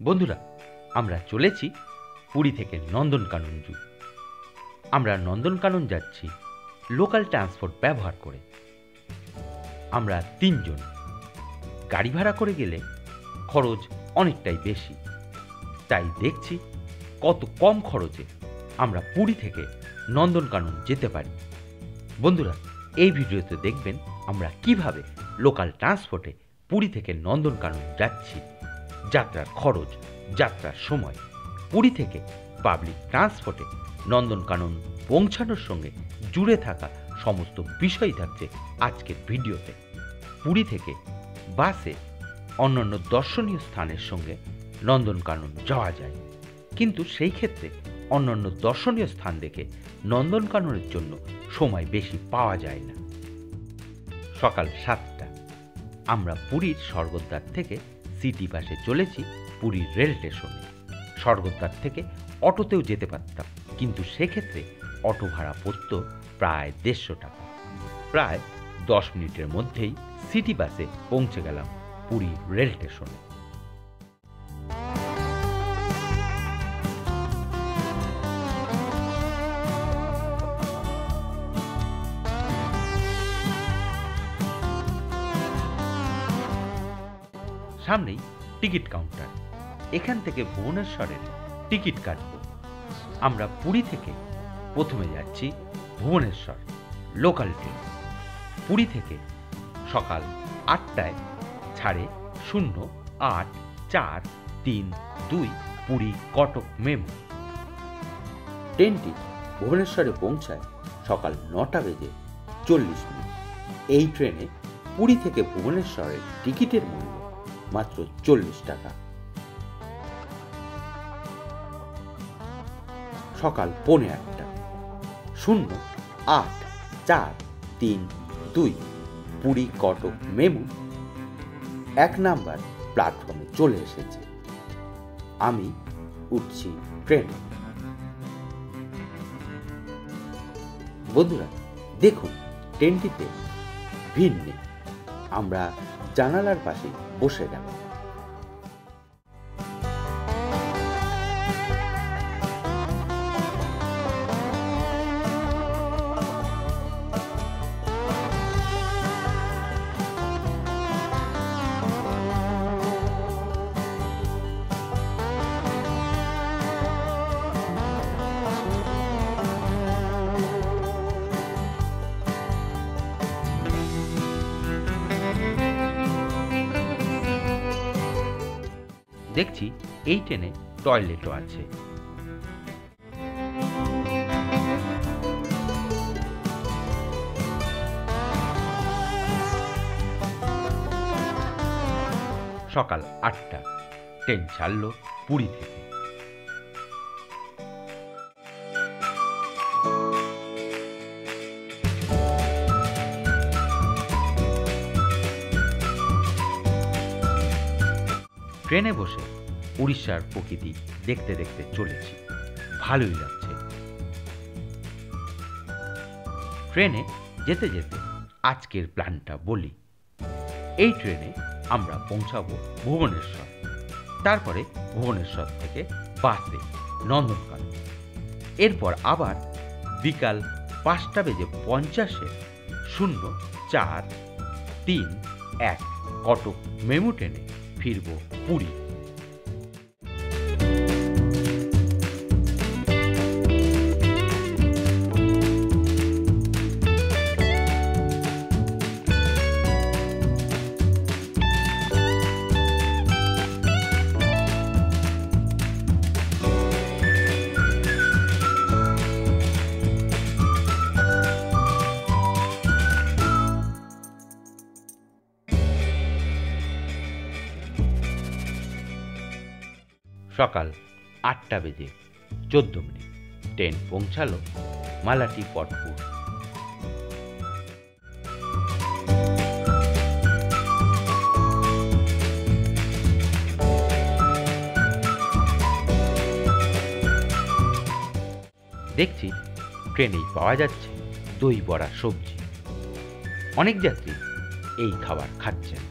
বন্ধুরা, আমরা চলেছি পুরী থেকে নন্দনকানন জু। আমরা নন্দনকানন যাচ্ছি লোকাল ট্রান্সপোর্ট ব্যবহার করে। আমরা 3 জন। গাড়ি ভাড়া করে গেলে খরচ অনেকটাই বেশি, তাই দেখছি কত কম খরচে আমরা পুরী থেকে নন্দনকানন যেতে পারি। বন্ধুরা, এই ভিডিওতে দেখবেন আমরা কিভাবে লোকাল ট্রান্সপোর্টে পুরী থেকে নন্দনকানন যাচ্ছি, যাত্রার খরচ, যাত্রার সময়, পুরী থেকে পাবলিক ট্রান্সপোর্টে নন্দনকানন পৌঁছানোর সঙ্গে জুড়ে থাকা সমস্ত বিষয় থাকছে আজকের ভিডিওতে। পুরী থেকে বাসে অন্যান্য দর্শনীয় স্থানের সঙ্গে নন্দনকানন যাওয়া যায়, কিন্তু সেই ক্ষেত্রে অন্যান্য দর্শনীয় স্থান দেখে নন্দনকাননের জন্য সময় বেশি পাওয়া যায় না। সকাল 7টা আমরা পুরীর স্বর্গদ্বার থেকে সিটি বাসে চলেছি পুরীর রেল স্টেশনে। স্বর্গদ্বার থেকে অটোতেও যেতে পারতাম, কিন্তু সেক্ষেত্রে অটো ভাড়া পড়ত প্রায় 150 টাকা। প্রায় 10 মিনিটের মধ্যেই সিটি বাসে পৌঁছে গেলাম পুরী রেল স্টেশনে। সামনেই টিকিট কাউন্টার, এখান থেকে ভুবনেশ্বরের টিকিট কাটব। আমরা পুরী থেকে প্রথমে যাচ্ছি ভুবনেশ্বর লোকাল ট্রেন। পুরী থেকে সকাল 8টায় ছাড়ে 084332 পুরী কটক মেমু। ট্রেনটি ভুবনেশ্বরে পৌঁছায় সকাল 9টা বেজে 40 মিনিট। এই ট্রেনে পুরী থেকে ভুবনেশ্বরের টিকিটের মূল্য মাত্র 40 টাকা। সকাল 8:45 084332 পুরী কটক মেমু 1 নাম্বার প্ল্যাটফর্মে চলে এসেছে। আমি উঠছি ট্রেনে। বন্ধুরা দেখুন, ট্রেনটিতে ভিড় নেই। আমরা জানালার পাশে বসে গেলাম। দেখছি এই ট্রেনে টয়লেটও আছে। সকাল 8টা ট্রেন ছাড়ল পুরী থেকে। ট্রেনে বসে উড়িষ্যার প্রকৃতি দেখতে দেখতে চলেছি, ভালোই লাগছে। ট্রেনে যেতে যেতে আজকের প্ল্যানটা বলি। এই ট্রেনে আমরা পৌঁছাবো ভুবনেশ্বর, তারপরে ভুবনেশ্বর থেকে বাসে নন্দনকানন। এরপর আবার বিকাল 5:50 0431 কটক মেমু ট্রেনে ফিরব পুরী। সকাল 8:14 ট্রেন পৌঁছালো মালাটি পটপুর। দেখছি ট্রেনেই পাওয়া যাচ্ছে দই বড়া সবজি। অনেক যাত্রী এই খাবার খাচ্ছেন।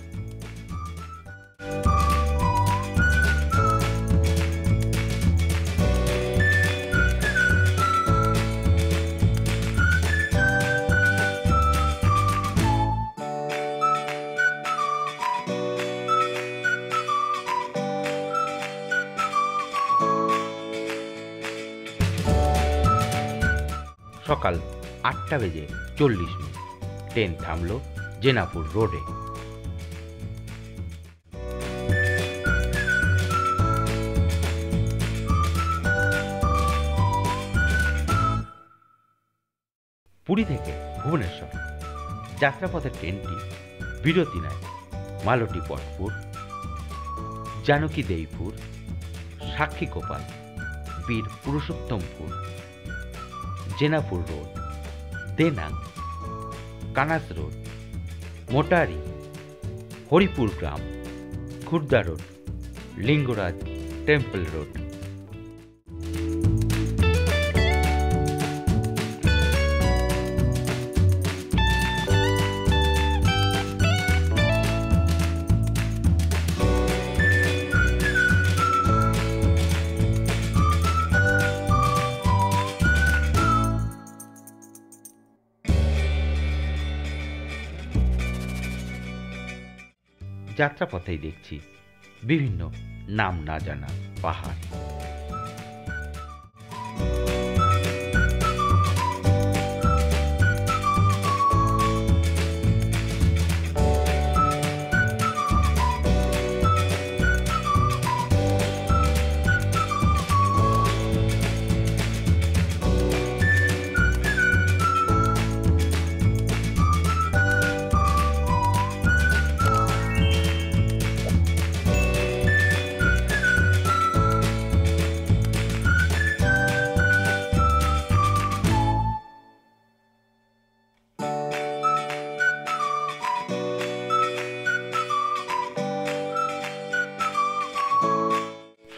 সকাল 8:40 ট্রেন থামল জেনাপুর রোডে। পুরী থেকে ভুবনেশ্বর যাত্রাপথের ট্রেনটি বিরতি নেয় মালতী potpourri, Janaki Deipur, Sakshigopal, Bir Purushottampur, Jenapur road, Denang, Kanas road, Motari, Haripur Gram, Khurda road, Lingaraj temple road. যাত্রাপথেই দেখছি বিভিন্ন নাম না জানা পাহাড়।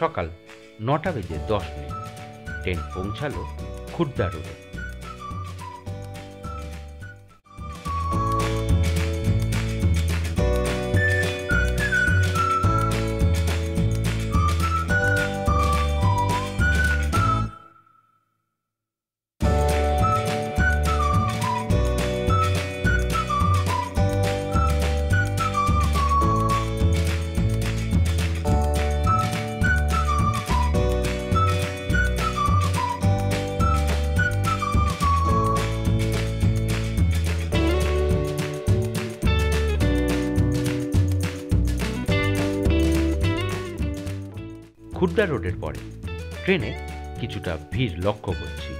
সকাল 9:10 ট্রেন পৌঁছালো খুর্দা রোডে। খুর্দা রোডের পরে ট্রেনে কিছুটা ভিড় লক্ষ্য করছি।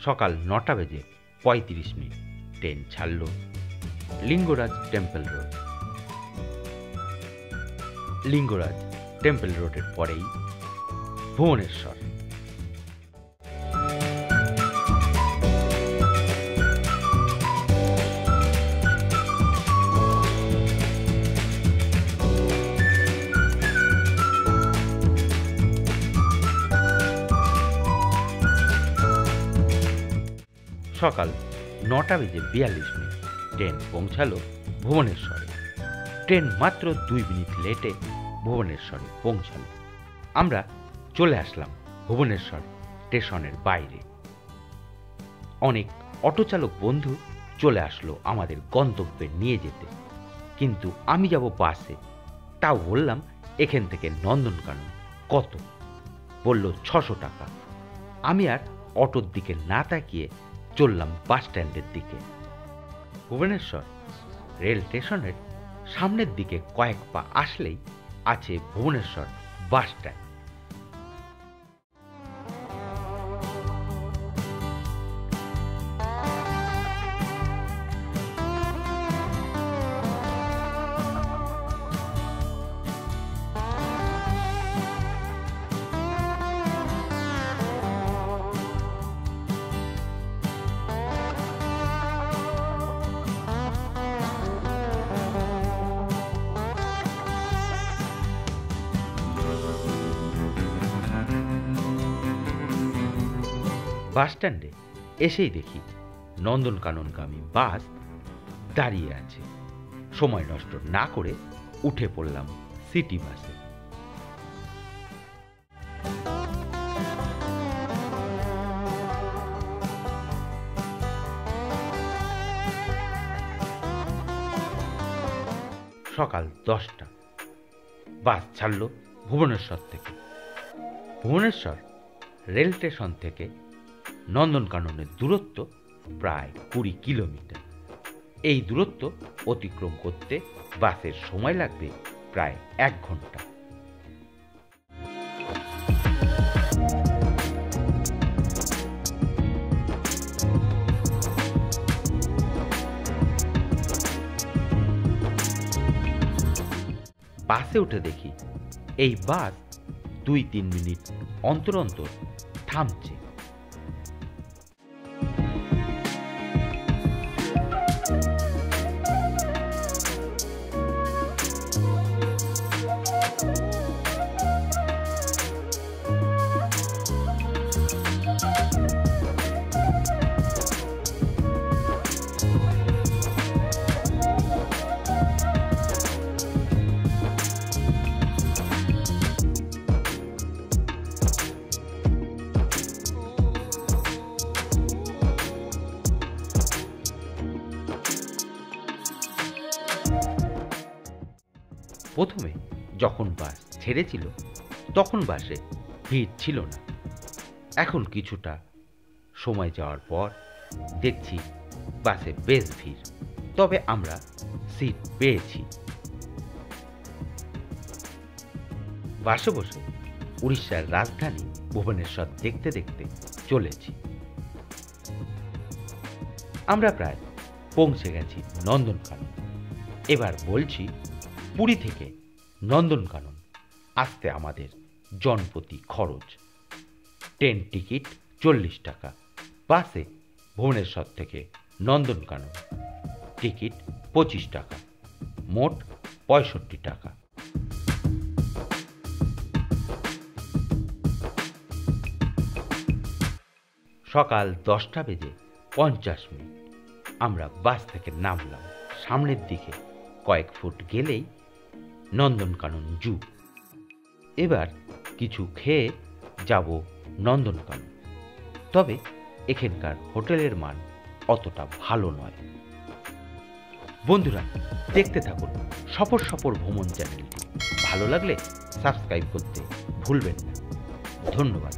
সকাল 9:35 ট্রেন ছাড়ল Lingaraj temple road. Lingaraj temple রোডের পরেই ভুবনেশ্বর। সকাল 9:42 ট্রেন পৌঁছালো ভুবনেশ্বরে। ট্রেন মাত্র 2 মিনিট লেটে ভুবনেশ্বরে পৌঁছালো। আমরা চলে আসলাম ভুবনেশ্বর স্টেশনের বাইরে। অনেক অটোচালক বন্ধু চলে আসলো আমাদের গন্তব্যে নিয়ে যেতে, কিন্তু আমি যাব বাসে। তাও বললাম এখান থেকে নন্দনকানন কত? বলল 600 টাকা। আমি আর অটোর দিকে না তাকিয়ে চললাম বাস স্ট্যান্ডের দিকে। ভুবনেশ্বর রেল স্টেশনের সামনের দিকে কয়েক পা আসলেই আছে ভুবনেশ্বর বাস স্ট্যান্ড। বাস স্ট্যান্ডে এসেই দেখি নন্দনকাননগামী বাস দাঁড়িয়ে আছে। সময় নষ্ট না করে উঠে পড়লাম সিটি বাসে। সকাল 10টা। বাস ছাড়ল ভুবনেশ্বর থেকে। ভুবনেশ্বর রেল স্টেশন থেকে নন্দনকাননের দূরত্ব প্রায় 20 কিলোমিটার। এই দূরত্ব অতিক্রম করতে বাসের সময় লাগবে প্রায় 1 ঘন্টা। বাসে উঠে দেখি এই বাস 2-3 মিনিট অন্তর অন্তর থামছে। প্রথমে যখন বাস ছেড়েছিল তখন বাসে ভিড় ছিল না। এখন কিছুটা সময় যাওয়ার পর দেখছি বাসে বেশ ভিড়, তবে আমরা সিট পেয়েছি। বাসে বসে উড়িষ্যার রাজধানী ভুবনেশ্বর দেখতে দেখতে চলেছি। আমরা প্রায় পৌঁছে গেছি নন্দনকানন। এবার বলছি, পুরী থেকে নন্দনকানন আসতে আমাদের জনপ্রতি খরচ। ট্রেন টিকিট 40 টাকা, বাসে ভুবনেশ্বর থেকে নন্দনকানন টিকিট 25 টাকা, মোট 65 টাকা। সকাল 10:50 আমরা বাস থেকে নামলাম। সামনের দিকে কয়েক ফুট গেলেই নন্দনকানন জু। এবার কিছু খেয়ে যাব নন্দনকানন, তবে এখানকার হোটেলের মান অতটা ভালো নয়। বন্ধুরা, দেখতে থাকুন সফর সফর ভ্রমণ চ্যানেলটি। ভালো লাগলে সাবস্ক্রাইব করতে ভুলবেন না। ধন্যবাদ।